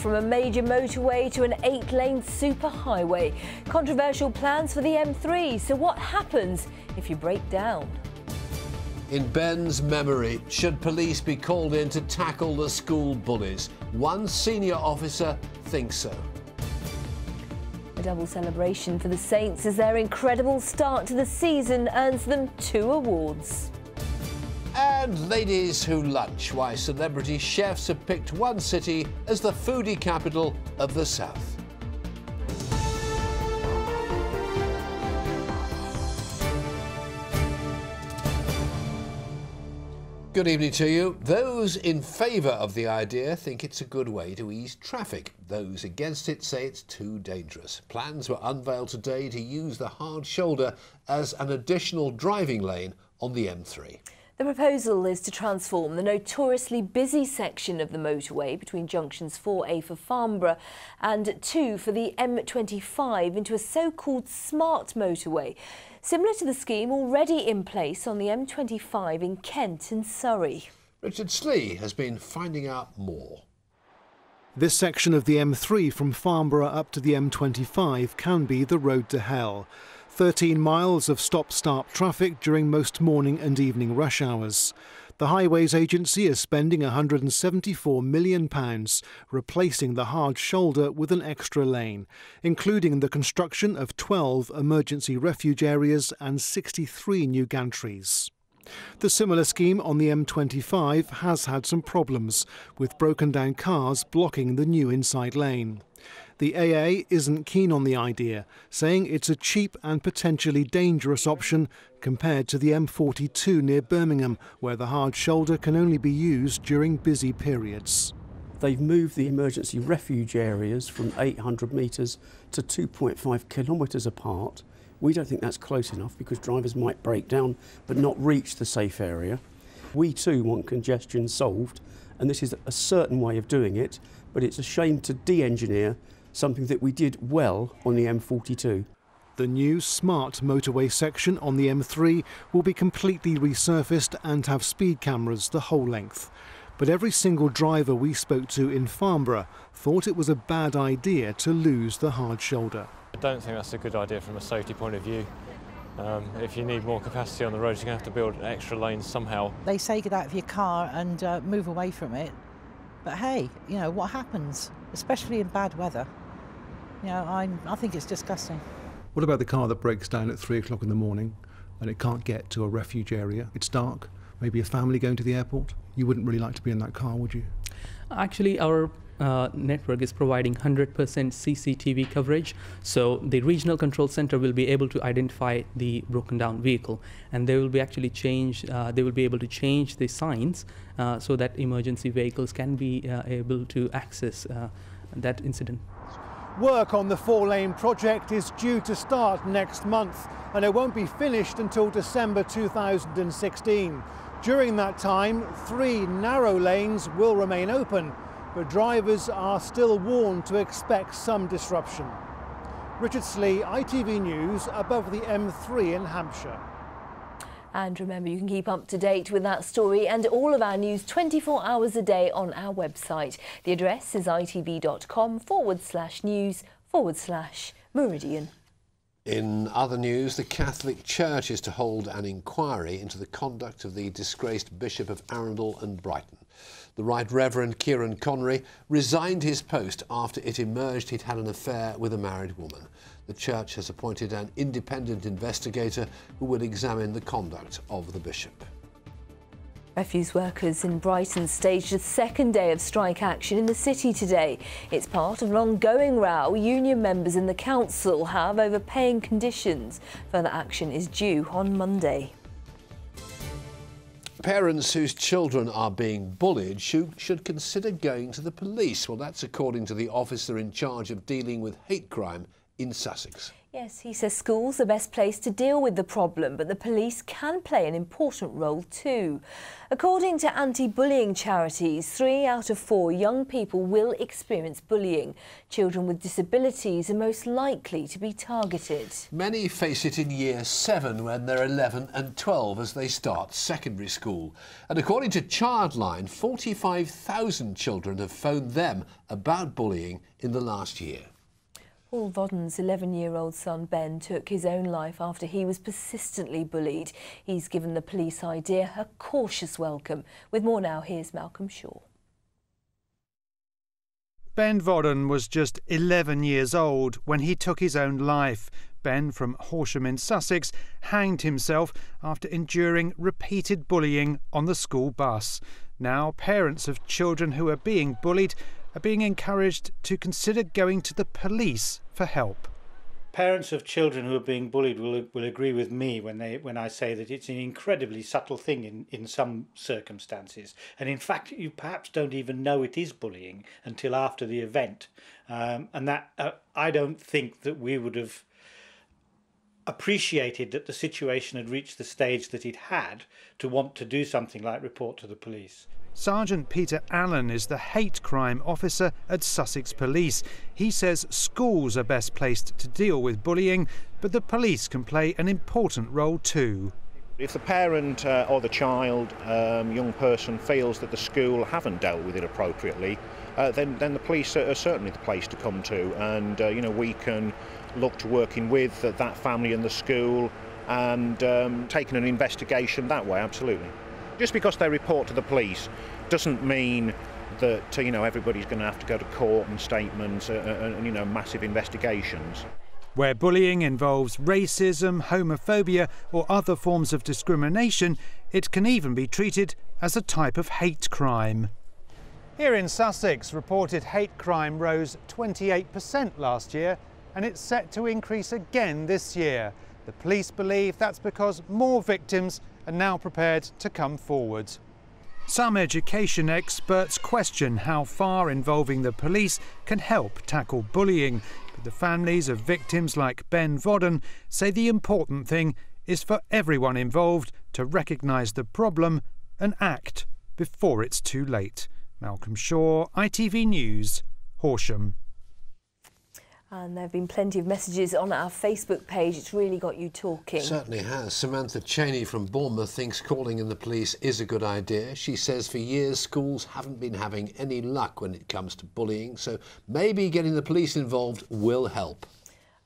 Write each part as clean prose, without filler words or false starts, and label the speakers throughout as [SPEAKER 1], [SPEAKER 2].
[SPEAKER 1] from a major motorway to an 8-lane superhighway. Controversial plans for the M3. So what happens if you break down?
[SPEAKER 2] In Ben's memory, should police be called in to tackle the school bullies? One senior officer thinks so.
[SPEAKER 1] A double celebration for the Saints as their incredible start to the season earns them 2 awards.
[SPEAKER 2] And ladies who lunch, why celebrity chefs have picked one city as the foodie capital of the South. Good evening to you. Those in favour of the idea think it's a good way to ease traffic. Those against it say it's too dangerous. Plans were unveiled today to use the hard shoulder as an additional driving lane on the M3.
[SPEAKER 1] The proposal is to transform the notoriously busy section of the motorway between junctions 4A for Farnborough and 2 for the M25 into a so-called smart motorway, similar to the scheme already in place on the M25 in Kent and Surrey.
[SPEAKER 2] Richard Slee has been finding out more.
[SPEAKER 3] This section of the M3 from Farnborough up to the M25 can be the road to hell. 13 miles of stop-start traffic during most morning and evening rush hours. The Highways Agency is spending £174 million replacing the hard shoulder with an extra lane, including the construction of 12 emergency refuge areas and 63 new gantries. The similar scheme on the M25 has had some problems, with broken-down cars blocking the new inside lane. The AA isn't keen on the idea, saying it's a cheap and potentially dangerous option compared to the M42 near Birmingham, where the hard shoulder can only be used during busy periods.
[SPEAKER 4] They've moved the emergency refuge areas from 800 metres to 2.5 kilometres apart. We don't think that's close enough because drivers might break down but not reach the safe area. We too want congestion solved, and this is a certain way of doing it, but it's a shame to de-engineer something that we did well on the M42.
[SPEAKER 3] The new smart motorway section on the M3 will be completely resurfaced and have speed cameras the whole length. But every single driver we spoke to in Farnborough thought it was a bad idea to lose the hard shoulder.
[SPEAKER 5] I don't think that's a good idea from a safety point of view. If you need more capacity on the road, you're going to have to build an extra lane somehow.
[SPEAKER 6] They say get out of your car and move away from it. But hey, you know, what happens, especially in bad weather? You know, I think it's disgusting.
[SPEAKER 3] What about the car that breaks down at 3 o'clock in the morning and it can't get to a refuge area? It's dark, maybe a family going to the airport. You wouldn't really like to be in that car, would you?
[SPEAKER 7] Actually, our network is providing 100% CCTV coverage, so the regional control center will be able to identify the broken down vehicle, and they will be actually they will be able to change the signs so that emergency vehicles can be able to access that incident.
[SPEAKER 3] Work on the 4-lane project is due to start next month, and it won't be finished until December 2016. During that time, 3 narrow lanes will remain open, but drivers are still warned to expect some disruption. Richard Slee, ITV News, above the M3 in Hampshire.
[SPEAKER 1] And remember, you can keep up to date with that story and all of our news 24 hours a day on our website. The address is itv.com/news/Meridian.
[SPEAKER 2] In other news, the Catholic Church is to hold an inquiry into the conduct of the disgraced Bishop of Arundel and Brighton. The Right Reverend Kieran Connery resigned his post after it emerged he'd had an affair with a married woman. The church has appointed an independent investigator who will examine the conduct of the bishop.
[SPEAKER 1] Refuse workers in Brighton staged a second day of strike action in the city today. It's part of an ongoing row union members in the council have over paying conditions. Further action is due on Monday.
[SPEAKER 2] Parents whose children are being bullied should consider going to the police. Well, that's according to the officer in charge of dealing with hate crime in Sussex.
[SPEAKER 1] Yes, he says schools are best placed to deal with the problem, but the police can play an important role too. According to anti-bullying charities, 3 out of 4 young people will experience bullying. Children with disabilities are most likely to be targeted.
[SPEAKER 2] Many face it in year 7 when they're 11 and 12 as they start secondary school. And according to Childline, 45,000 children have phoned them about bullying in the last year.
[SPEAKER 1] Paul Vodden's 11-year-old son Ben took his own life after he was persistently bullied. He's given the police idea a cautious welcome. With more now, here's Malcolm Shaw.
[SPEAKER 8] Ben Vodden was just 11 years old when he took his own life. Ben from Horsham in Sussex hanged himself after enduring repeated bullying on the school bus. Now parents of children who are being bullied are being encouraged to consider going to the police for help.
[SPEAKER 9] Parents of children who are being bullied will agree with me when I say that it's an incredibly subtle thing in some circumstances, and in fact you perhaps don't even know it is bullying until after the event, and that I don't think that we would have appreciated that the situation had reached the stage that it had to want to do something like report to the police.
[SPEAKER 8] Sergeant Peter Allen is the hate crime officer at Sussex Police. He says schools are best placed to deal with bullying, but the police can play an important role too.
[SPEAKER 10] If the parent or the child, young person, feels that the school haven't dealt with it appropriately, then the police are certainly the place to come to, and we can look to working with that family and the school and taking an investigation that way, absolutely. Just because they report to the police doesn't mean that everybody's going to have to go to court and statements and massive investigations.
[SPEAKER 8] Where bullying involves racism, homophobia or other forms of discrimination, it can even be treated as a type of hate crime. Here in Sussex, reported hate crime rose 28% last year, and it's set to increase again this year. The police believe that's because more victims are now prepared to come forward. Some education experts question how far involving the police can help tackle bullying, but the families of victims like Ben Vodden say the important thing is for everyone involved to recognise the problem and act before it's too late. Malcolm Shaw, ITV News, Horsham.
[SPEAKER 1] And there have been plenty of messages on our Facebook page. It's really got you talking.
[SPEAKER 2] Certainly has. Samantha Cheney from Bournemouth thinks calling in the police is a good idea. She says for years schools haven't been having any luck when it comes to bullying, so maybe getting the police involved will help.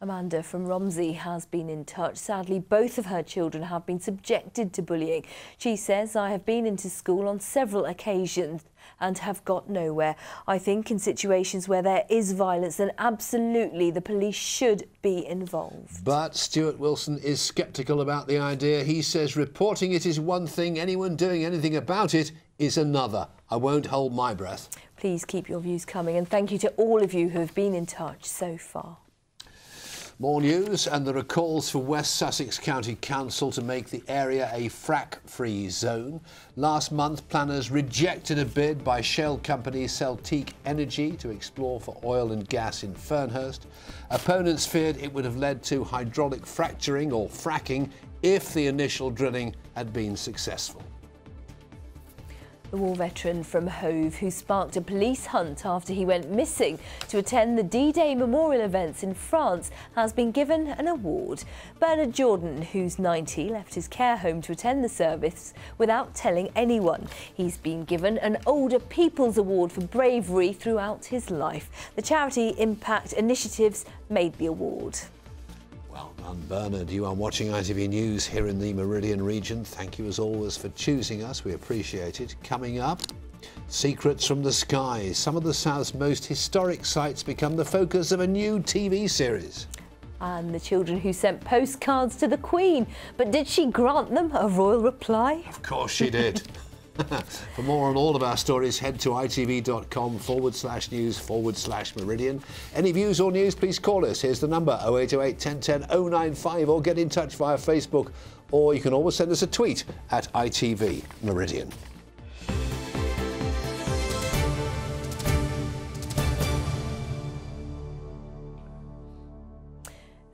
[SPEAKER 1] Amanda from Romsey has been in touch. Sadly, both of her children have been subjected to bullying. She says, I have been into school on several occasions and have got nowhere. I think in situations where there is violence, then absolutely the police should be involved.
[SPEAKER 2] But Stuart Wilson is sceptical about the idea. He says reporting it is one thing, anyone doing anything about it is another. I won't hold my breath.
[SPEAKER 1] Please keep your views coming, and thank you to all of you who have been in touch so far.
[SPEAKER 2] More news, and there are calls for West Sussex County Council to make the area a frack-free zone. Last month, planners rejected a bid by shell company Celtic Energy to explore for oil and gas in Fernhurst. Opponents feared it would have led to hydraulic fracturing or fracking if the initial drilling had been successful.
[SPEAKER 1] The war veteran from Hove, who sparked a police hunt after he went missing to attend the D-Day memorial events in France, has been given an award. Bernard Jordan, who's 90, left his care home to attend the service without telling anyone. He's been given an Older People's Award for bravery throughout his life. The charity Impact Initiatives made the award.
[SPEAKER 2] Well done, Bernard. You are watching ITV News here in the Meridian region. Thank you as always for choosing us. We appreciate it. Coming up, secrets from the skies. Some of the South's most historic sites become the focus of a new TV series.
[SPEAKER 1] And the children who sent postcards to the Queen. But did she grant them a royal reply?
[SPEAKER 2] Of course she did. For more on all of our stories, head to itv.com/news/Meridian. Any views or news, please call us. Here's the number, 0808 1010 095, or get in touch via Facebook, or you can always send us a tweet at ITV Meridian.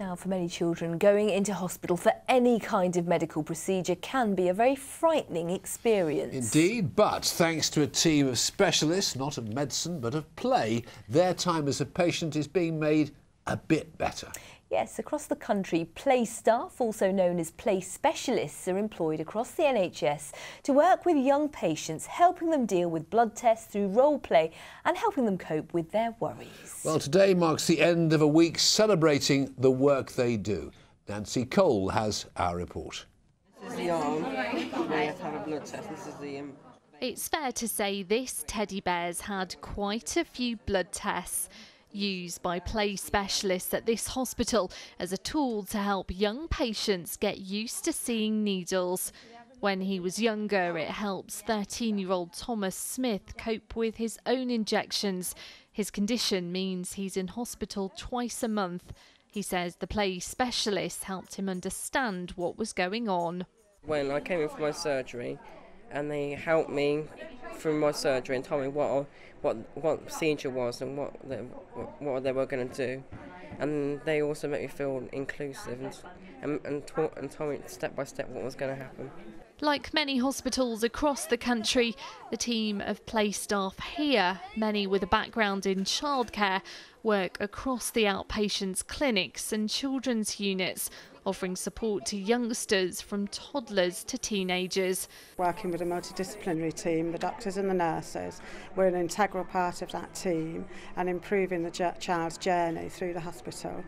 [SPEAKER 1] Now, for many children, going into hospital for any kind of medical procedure can be a very frightening experience.
[SPEAKER 2] Indeed, but thanks to a team of specialists, not of medicine but of play, their time as a patient is being made a bit better.
[SPEAKER 1] Yes, across the country, play staff, also known as play specialists, are employed across the NHS to work with young patients, helping them deal with blood tests through role play and helping them cope with their worries.
[SPEAKER 2] Well, today marks the end of a week celebrating the work they do. Nancy Cole has our report.
[SPEAKER 11] This is the arm. I have to have a blood test. This is the...
[SPEAKER 12] It's fair to say this teddy bear's had quite a few blood tests, used by play specialists at this hospital as a tool to help young patients get used to seeing needles. When he was younger, it helps 13-year-old Thomas Smith cope with his own injections. His condition means he's in hospital twice a month. He says the play specialists helped him understand what was going on.
[SPEAKER 11] When I came in for my surgery, and they helped me through my surgery and told me what procedure was and what they were going to do, and they also made me feel inclusive and told me step by step what was going to happen.
[SPEAKER 12] Like many hospitals across the country, the team of play staff here, many with a background in childcare, work across the outpatients clinics and children's units, offering support to youngsters from toddlers to teenagers.
[SPEAKER 13] Working with a multidisciplinary team, the doctors and the nurses, we're an integral part of that team and improving the child's journey through the hospital.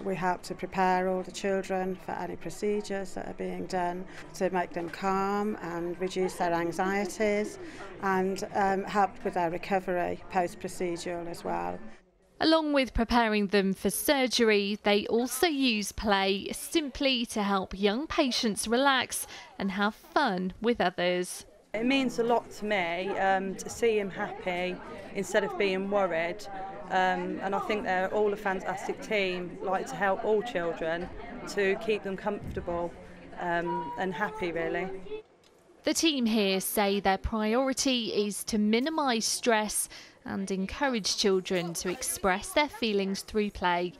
[SPEAKER 13] We help to prepare all the children for any procedures that are being done, to make them calm and reduce their anxieties, and help with their recovery post-procedural as well.
[SPEAKER 12] Along with preparing them for surgery, they also use play simply to help young patients relax and have fun with others.
[SPEAKER 14] It means a lot to me to see him happy instead of being worried, and I think they're all a fantastic team, like to help all children to keep them comfortable and happy, really.
[SPEAKER 12] The team here say their priority is to minimise stress and encourage children to express their feelings through play.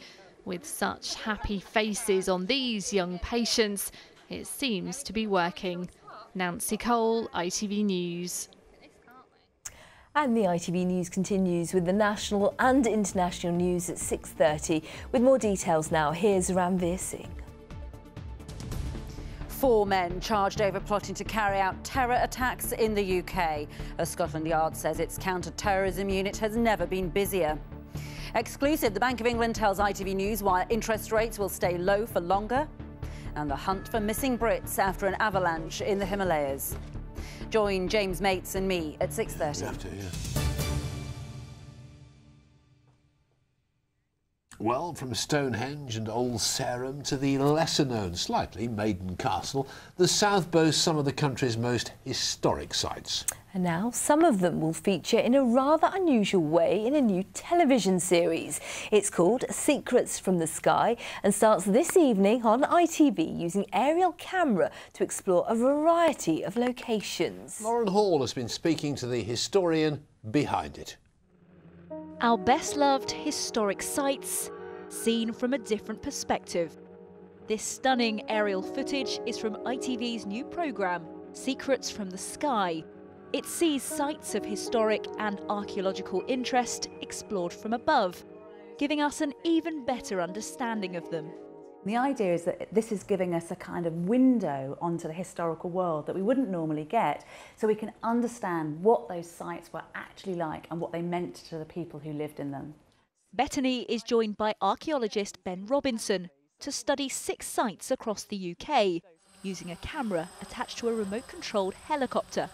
[SPEAKER 12] With such happy faces on these young patients, it seems to be working. Nancy Cole, ITV News.
[SPEAKER 1] And the ITV News continues with the national and international news at 6:30. With more details now, here's Ranveer Singh.
[SPEAKER 15] 4 men charged over plotting to carry out terror attacks in the UK. Scotland Yard says its counter-terrorism unit has never been busier. Exclusive, the Bank of England tells ITV News why interest rates will stay low for longer. And the hunt for missing Brits after an avalanche in the Himalayas. Join James Mates and me at 6:30.
[SPEAKER 2] You have to, yeah. Well, from Stonehenge and Old Sarum to the lesser-known, slightly, Maiden Castle, the South boasts some of the country's most historic sites.
[SPEAKER 1] And now some of them will feature in a rather unusual way in a new television series. It's called Secrets from the Sky and starts this evening on ITV using aerial camera to explore a variety of locations.
[SPEAKER 2] Lauren Hall has been speaking to the historian behind it.
[SPEAKER 16] Our best-loved historic sites, seen from a different perspective. This stunning aerial footage is from ITV's new programme, Secrets from the Sky. It sees sites of historic and archaeological interest explored from above, giving us an even better understanding of them.
[SPEAKER 17] The idea is that this is giving us a kind of window onto the historical world that we wouldn't normally get, so we can understand what those sites were actually like and what they meant to the people who lived in them.
[SPEAKER 16] Bethany is joined by archaeologist Ben Robinson to study 6 sites across the UK, using a camera attached to a remote-controlled helicopter.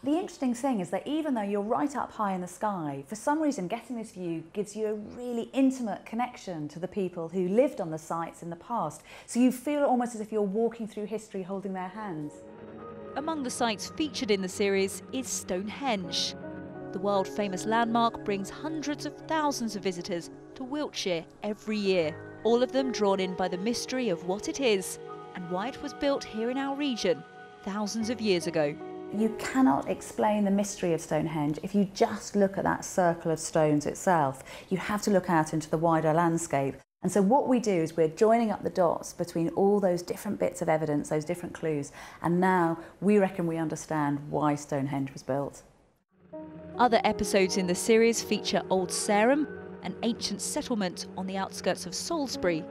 [SPEAKER 17] The interesting thing is that even though you're right up high in the sky, for some reason getting this view gives you a really intimate connection to the people who lived on the sites in the past. So you feel almost as if you're walking through history holding their hands.
[SPEAKER 16] Among the sites featured in the series is Stonehenge. The world-famous landmark brings hundreds of thousands of visitors to Wiltshire every year, all of them drawn in by the mystery of what it is and why it was built here in our region thousands of years ago.
[SPEAKER 17] You cannot explain the mystery of Stonehenge if you just look at that circle of stones itself. You have to look out into the wider landscape. And so what we do is we're joining up the dots between all those different bits of evidence, those different clues, and now we reckon we understand why Stonehenge was built.
[SPEAKER 16] Other episodes in the series feature Old Sarum, an ancient settlement on the outskirts of Salisbury,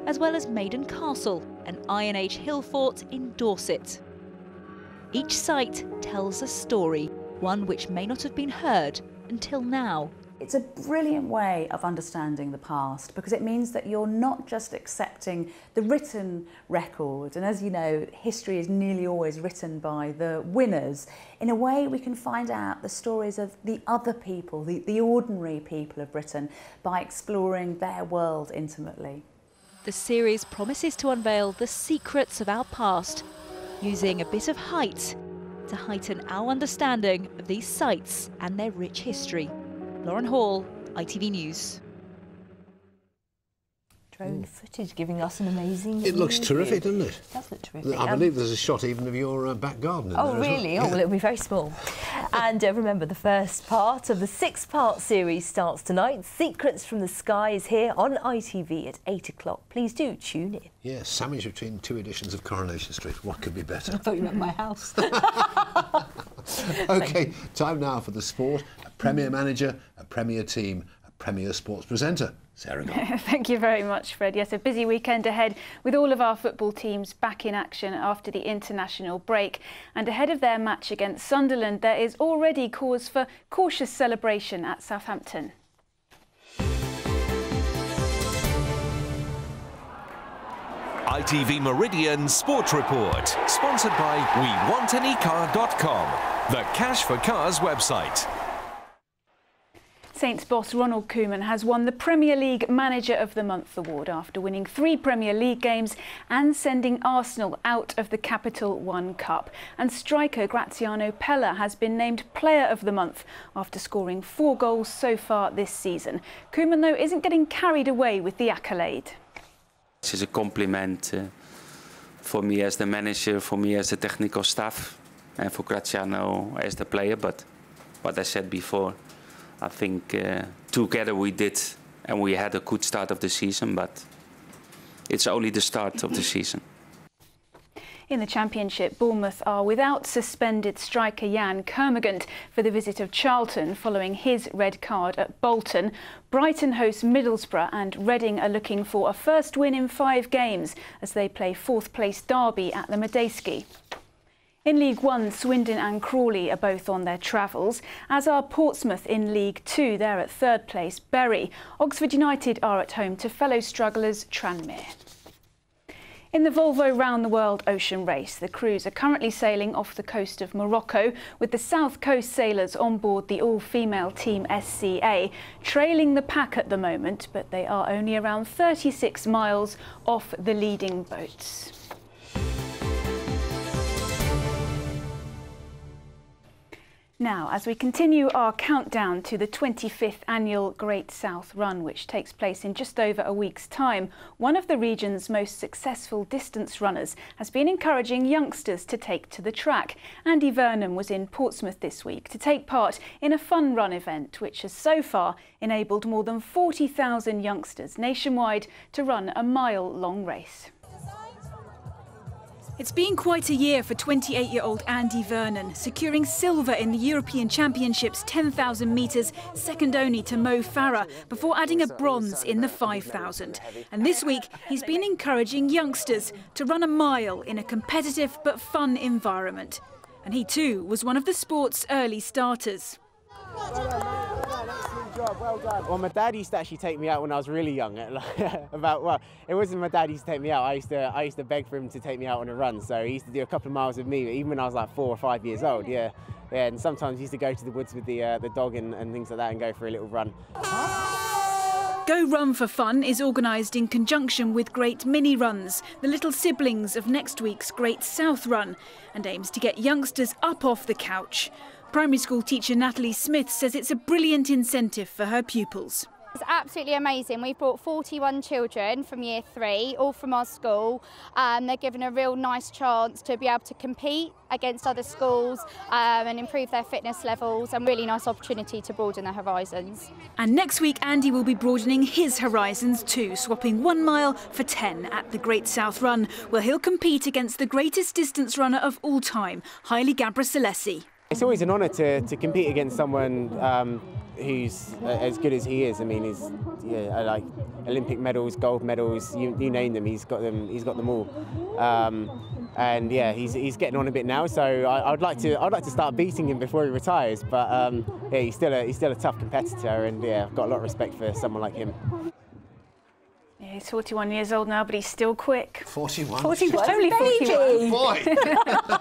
[SPEAKER 16] as well as Maiden Castle, an Iron Age hill fort in Dorset. Each site tells a story, one which may not have been heard until now.
[SPEAKER 17] It's a brilliant way of understanding the past because it means that you're not just accepting the written record, and as you know, history is nearly always written by the winners. In a way, we can find out the stories of the other people, the ordinary people of Britain, by exploring their world intimately.
[SPEAKER 16] The series promises to unveil the secrets of our past, using a bit of height to heighten our understanding of these sites and their rich history. Lauren Hall, ITV News.
[SPEAKER 1] Drone footage giving us an amazing
[SPEAKER 2] It looks terrific, doesn't it?
[SPEAKER 1] It does look terrific.
[SPEAKER 2] I believe there's a shot even of your back garden in
[SPEAKER 1] Oh,
[SPEAKER 2] there as well.
[SPEAKER 1] really?
[SPEAKER 2] Yeah.
[SPEAKER 1] Oh, well, it'll be very small. And remember, the first part of the 6-part series starts tonight. Secrets from the Sky is here on ITV at 8 o'clock. Please do tune in.
[SPEAKER 2] Yeah, sandwich between 2 editions of Coronation Street. What could be better?
[SPEAKER 1] I thought you meant my house.
[SPEAKER 2] OK, time now for the sport. A Premier manager, a Premier team, a Premier sports presenter. Sarah Gall.
[SPEAKER 18] Thank you very much, Fred. Yes, a busy weekend ahead with all of our football teams back in action after the international break. And ahead of their match against Sunderland, there is already cause for cautious celebration at Southampton.
[SPEAKER 19] ITV Meridian Sports Report, sponsored by WeWantAnyCar.com, the Cash for Cars website.
[SPEAKER 18] Saints boss Ronald Koeman has won the Premier League Manager of the Month award after winning 3 Premier League games and sending Arsenal out of the Capital One Cup. And striker Graziano Pella has been named Player of the Month after scoring 4 goals so far this season. Koeman, though, isn't getting carried away with the accolade.
[SPEAKER 20] This is a compliment for me as the manager, for me as the technical staff, and for Graziano as the player. But what I said before, I think together we did, and we had a good start of the season, but it's only the start of the season.
[SPEAKER 18] In the Championship, Bournemouth are without suspended striker Jan Kermorgant for the visit of Charlton following his red card at Bolton. Brighton host Middlesbrough and Reading are looking for a first win in 5 games as they play 4th place Derby at the Madejski. In League One, Swindon and Crawley are both on their travels, as are Portsmouth in League Two. They're at 3rd place Bury. Oxford United are at home to fellow strugglers Tranmere. In the Volvo Round the World Ocean Race, the crews are currently sailing off the coast of Morocco with the South Coast sailors on board the all-female Team SCA, trailing the pack at the moment, but they are only around 36 miles off the leading boats. Now, as we continue our countdown to the 25th annual Great South Run, which takes place in just over a week's time, one of the region's most successful distance runners has been encouraging youngsters to take to the track. Andy Vernon was in Portsmouth this week to take part in a fun run event, which has so far enabled more than 40,000 youngsters nationwide to run a mile-long race.
[SPEAKER 21] It's been quite a year for 28-year-old Andy Vernon, securing silver in the European Championships 10,000 metres, second only to Mo Farah, before adding a bronze in the 5,000. And this week, he's been encouraging youngsters to run a mile in a competitive but fun environment. And he too was one of the sport's early starters.
[SPEAKER 22] Well done. Well, my dad used to actually take me out when I was really young. It wasn't my dad used to take me out. I used to beg for him to take me out on a run. So he used to do a couple of miles with me, even when I was like 4 or 5 years old. Yeah. And sometimes he used to go to the woods with the dog and things like that and go for a little run.
[SPEAKER 21] Go Run for Fun is organised in conjunction with Great Mini Runs, the little siblings of next week's Great South Run, and aims to get youngsters up off the couch. Primary school teacher Natalie Smith says it's a brilliant incentive for her pupils.
[SPEAKER 4] It's absolutely amazing. We've brought 41 children from year 3, all from our school. They're given a real nice chance to be able to compete against other schools and improve their fitness levels, and really nice opportunity to broaden their horizons.
[SPEAKER 21] And next week, Andy will be broadening his horizons too, swapping 1 mile for 10 at the Great South Run, where he'll compete against the greatest distance runner of all time, Haile Gebrselassie.
[SPEAKER 22] It's always an honour to compete against someone who's as good as he is. I mean, he's like Olympic medals, gold medals, you name them. He's got them all. And yeah, he's getting on a bit now. So I'd like to start beating him before he retires. But yeah, he's still a tough competitor, and yeah, I've got a lot of respect for someone like him.
[SPEAKER 18] Yeah, he's 41 years old now, but he's still quick.
[SPEAKER 2] 41?
[SPEAKER 18] 41, only 41.
[SPEAKER 2] Boy!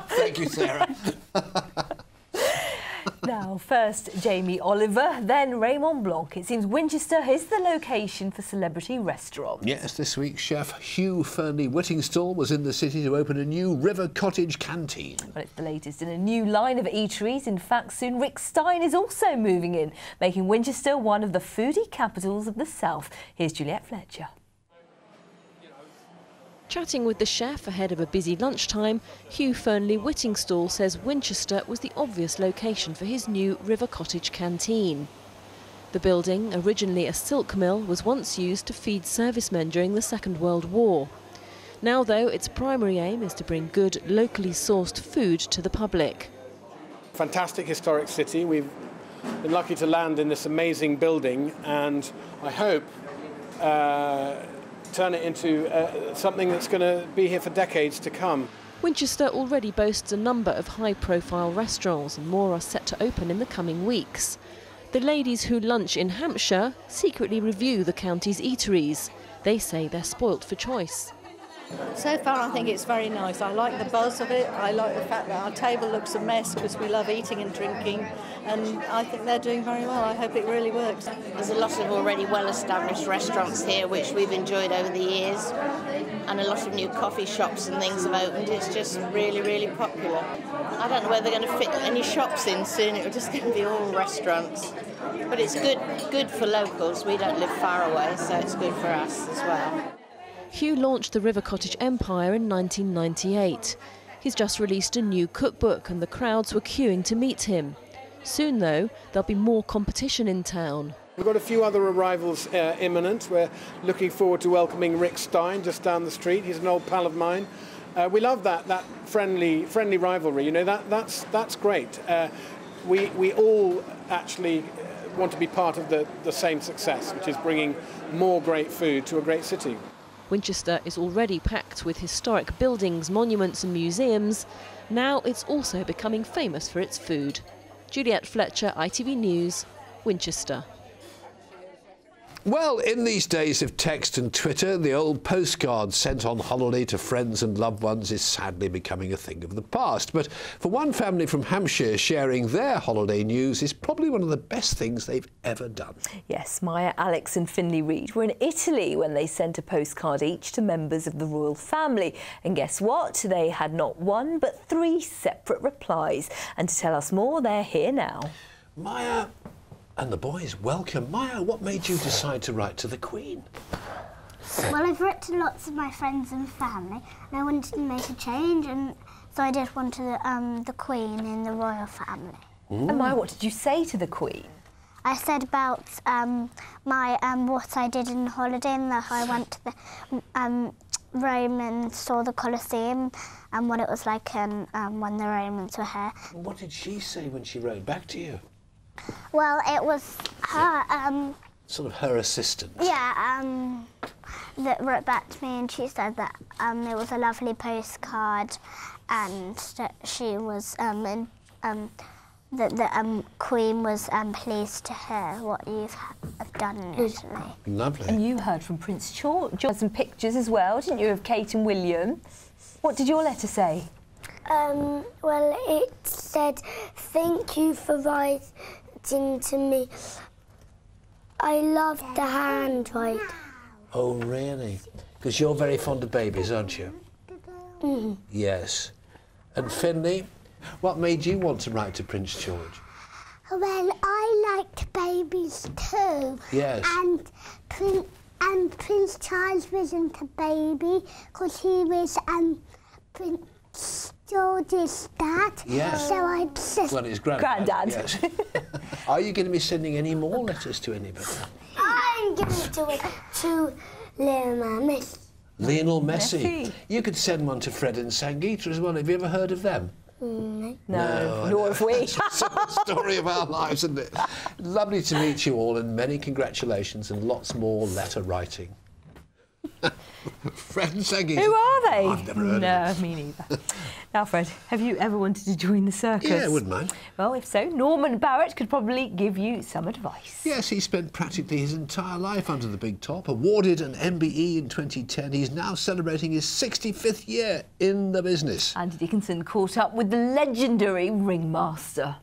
[SPEAKER 2] Thank you, Sarah.
[SPEAKER 1] Now, first Jamie Oliver, then Raymond Blanc. It seems Winchester is the location for celebrity restaurants.
[SPEAKER 2] Yes, this week chef Hugh Fearnley-Whittingstall was in the city to open a new River Cottage canteen.
[SPEAKER 1] Well, it's the latest in a new line of eateries. In fact, soon Rick Stein is also moving in, making Winchester one of the foodie capitals of the South. Here's Juliette Fletcher.
[SPEAKER 5] Chatting with the chef ahead of a busy lunchtime, Hugh Fearnley-Whittingstall says Winchester was the obvious location for his new River Cottage canteen. The building, originally a silk mill, was once used to feed servicemen during the Second World War. Now, though, its primary aim is to bring good, locally sourced food to the public.
[SPEAKER 23] Fantastic historic city. We've been lucky to land in this amazing building, and I hope turn it into something that's going to be here for decades to come.
[SPEAKER 5] Winchester already boasts a number of high-profile restaurants, and more are set to open in the coming weeks. The ladies who lunch in Hampshire secretly review the county's eateries. They say they're spoilt for choice.
[SPEAKER 24] So far I think it's very nice. I like the buzz of it. I like the fact that our table looks a mess because we love eating and drinking, and I think they're doing very well. I hope it really works.
[SPEAKER 25] There's a lot of already well-established restaurants here which we've enjoyed over the years, and a lot of new coffee shops and things have opened. It's just really, really popular. I don't know whether they're going to fit any shops in soon. It's just going to be all restaurants. But it's good for locals. We don't live far away, so it's good for us as well.
[SPEAKER 5] Hugh launched the River Cottage empire in 1998. He's just released a new cookbook and the crowds were queuing to meet him. Soon, though, there'll be more competition in town.
[SPEAKER 23] We've got a few other arrivals imminent. We're looking forward to welcoming Rick Stein just down the street. He's an old pal of mine. We love that friendly rivalry. You know, that's great. We all actually want to be part of the same success, which is bringing more great food to a great city.
[SPEAKER 5] Winchester is already packed with historic buildings, monuments and museums. Now it's also becoming famous for its food. Juliette Fletcher, ITV News, Winchester.
[SPEAKER 2] Well, in these days of text and Twitter, the old postcard sent on holiday to friends and loved ones is sadly becoming a thing of the past. But for one family from Hampshire, sharing their holiday news is probably one of the best things they've ever done.
[SPEAKER 1] Yes, Maya, Alex and Finley Reid were in Italy when they sent a postcard each to members of the royal family. And guess what? They had not one but 3 separate replies. And to tell us more, they're here now.
[SPEAKER 2] Maya and the boys, welcome. Maya, what made you decide to write to the Queen?
[SPEAKER 26] Well, I've written to lots of my friends and family, and I wanted to make a change, and so I did one to the Queen in the royal family.
[SPEAKER 1] And Maya, what did you say to the Queen?
[SPEAKER 26] I said about what I did in holiday, and that I went to the Rome and saw the Colosseum, and what it was like when the Romans were here.
[SPEAKER 2] What did she say when she wrote back to you?
[SPEAKER 26] Well, it was her...
[SPEAKER 2] sort of her assistant.
[SPEAKER 26] Yeah, that wrote back to me, and she said that it was a lovely postcard, and that she was that the Queen was pleased to hear what you've done in Italy.
[SPEAKER 2] Lovely.
[SPEAKER 1] And you heard from Prince George. You had some pictures as well, didn't you, of Kate and William? What did your letter say?
[SPEAKER 26] Well, it said, "Thank you for writing to me. I love the handwriting."
[SPEAKER 2] Oh, really? Because you're very fond of babies, aren't you?
[SPEAKER 26] Mm.
[SPEAKER 2] Yes. And Finley, what made you want to write to Prince George?
[SPEAKER 26] Well, I liked babies too.
[SPEAKER 2] Yes.
[SPEAKER 26] And Prince Charles wasn't a baby because he was Prince George's dad.
[SPEAKER 2] Yes.
[SPEAKER 26] So I'm
[SPEAKER 2] Well, his granddad.
[SPEAKER 1] Granddad.
[SPEAKER 2] Yes. Are you going to be sending any more letters to anybody?
[SPEAKER 26] I'm going to do it to Lionel Messi.
[SPEAKER 2] Lionel Messi. You could send one to Fred and Sangeeta as well. Have you ever heard of them?
[SPEAKER 26] No.
[SPEAKER 1] No, nor have we.
[SPEAKER 2] It's the story of our lives, isn't it? Lovely to meet you all, and many congratulations and lots more letter writing. Fred and Sangeeta.
[SPEAKER 1] Who are they?
[SPEAKER 2] I've never heard of them.
[SPEAKER 1] Me neither. Now, Fred, have you ever wanted to join the circus?
[SPEAKER 2] Yeah, I wouldn't mind.
[SPEAKER 1] Well, if so, Norman Barrett could probably give you some advice.
[SPEAKER 2] Yes, he spent practically his entire life under the big top. Awarded an MBE in 2010, he's now celebrating his 65th year in the business.
[SPEAKER 1] Andy Dickinson caught up with the legendary ringmaster.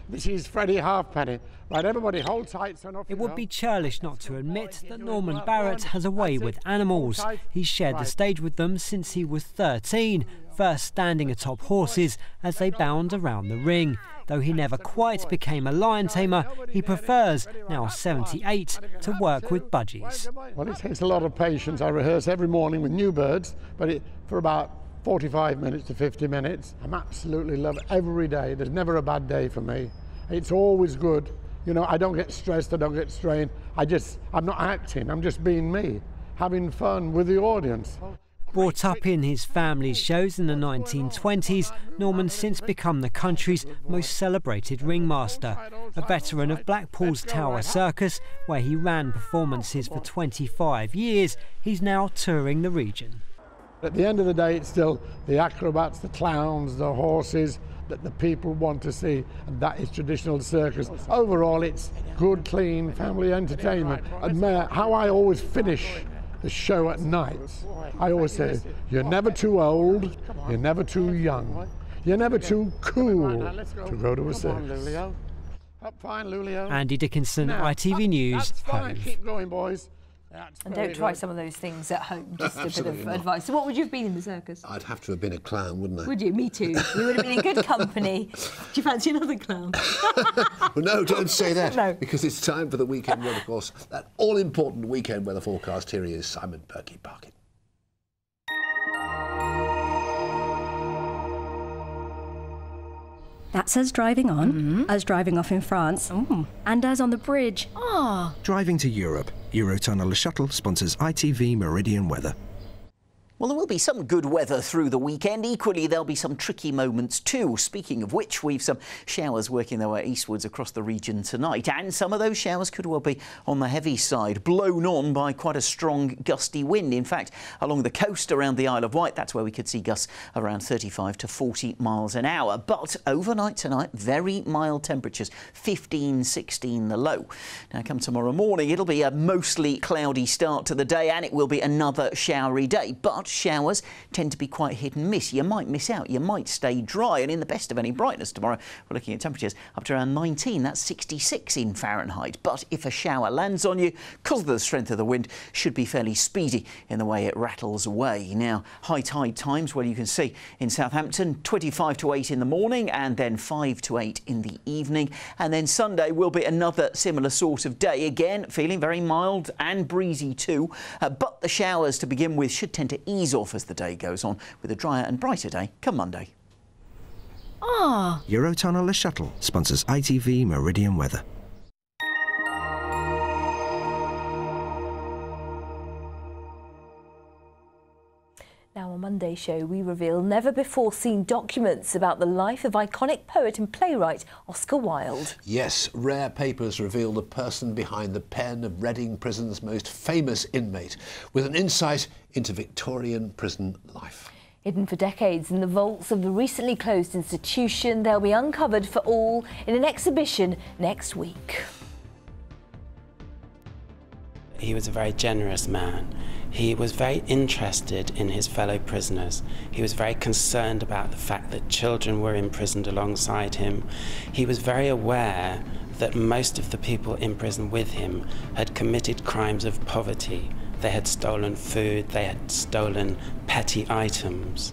[SPEAKER 3] This is Freddie Halfpenny. Right, everybody hold tight.
[SPEAKER 6] It would be churlish not to admit that Norman Barrett has a way with animals. He's shared the stage with them since he was 13, first standing atop horses as they bound around the ring. Though he never quite became a lion tamer, he prefers, now 78, to work with budgies.
[SPEAKER 3] Well, it takes a lot of patience. I rehearse every morning with new birds, but for about 45 minutes to 50 minutes. I'm absolutely love it every day. There's never a bad day for me. It's always good. You know, I don't get stressed, I don't get strained. I'm not acting, I'm just being me, having fun with the audience.
[SPEAKER 6] Brought up in his family's shows in the 1920s, Norman's since become the country's most celebrated ringmaster. A veteran of Blackpool's Tower Circus, where he ran performances for 25 years, he's now touring the region.
[SPEAKER 3] At the end of the day, it's still the acrobats, the clowns, the horses that the people want to see, and that is traditional circus. Overall, it's good, clean family entertainment. And how I always finish the show at night, I always say, you're never too old, you're never too young, you're never too cool to go to a circus. Up fine, Lulio.
[SPEAKER 6] Andy Dickinson, ITV News.
[SPEAKER 3] That's fine. Keep going, boys.
[SPEAKER 1] And don't try some of those things at home, just a bit of advice. So what would you have been in the circus?
[SPEAKER 2] I'd have to have been a clown, wouldn't I?
[SPEAKER 1] Would you? Me too. We would have been in good company. Do you fancy another clown?
[SPEAKER 2] Well, no, don't say that,
[SPEAKER 1] No.
[SPEAKER 2] because it's time for the weekend weather, of course. That all-important weekend weather forecast. Here he is, Simon Perky-Parkin.
[SPEAKER 7] That's us driving on, us driving off in France, and us on the bridge.
[SPEAKER 8] Driving to Europe. Eurotunnel Shuttle sponsors ITV Meridian weather.
[SPEAKER 9] Well, there will be some good weather through the weekend. Equally, there'll be some tricky moments too. Speaking of which, we've some showers working their way eastwards across the region tonight. And some of those showers could well be on the heavy side, blown on by quite a strong gusty wind. In fact, along the coast around the Isle of Wight, that's where we could see gusts around 35 to 40 miles an hour. But overnight tonight, very mild temperatures, 15, 16 the low. Now, come tomorrow morning, it'll be a mostly cloudy start to the day, and it will be another showery day. But showers tend to be quite hit and miss. You might miss out, you might stay dry, and in the best of any brightness tomorrow, we're looking at temperatures up to around 19, that's 66 in Fahrenheit. But if a shower lands on you, because of the strength of the wind, should be fairly speedy in the way it rattles away. Now, high tide times, well, you can see in Southampton, 25 to 8 in the morning, and then 5 to 8 in the evening. And then Sunday will be another similar sort of day, again, feeling very mild and breezy too. But the showers to begin with should tend to ease off as the day goes on, with a drier and brighter day come Monday.
[SPEAKER 8] Eurotunnel Shuttle sponsors ITV Meridian weather.
[SPEAKER 1] Now, on Monday's show, we reveal never-before-seen documents about the life of iconic poet and playwright Oscar Wilde.
[SPEAKER 2] Yes, rare papers reveal the person behind the pen of Reading Prison's most famous inmate, with an insight into Victorian prison life.
[SPEAKER 1] Hidden for decades in the vaults of the recently closed institution, they'll be uncovered for all in an exhibition next week.
[SPEAKER 10] He was a very generous man. He was very interested in his fellow prisoners. He was very concerned about the fact that children were imprisoned alongside him. He was very aware that most of the people in prison with him had committed crimes of poverty. They had stolen food, they had stolen petty items.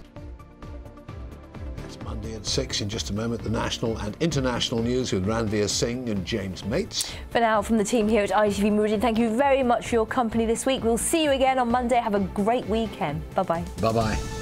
[SPEAKER 2] Monday at 6. In just a moment, the national and international news with Ranveer Singh and James Mates.
[SPEAKER 1] For now, from the team here at ITV Meridian, thank you very much for your company this week. We'll see you again on Monday. Have a great weekend. Bye-bye.
[SPEAKER 2] Bye-bye.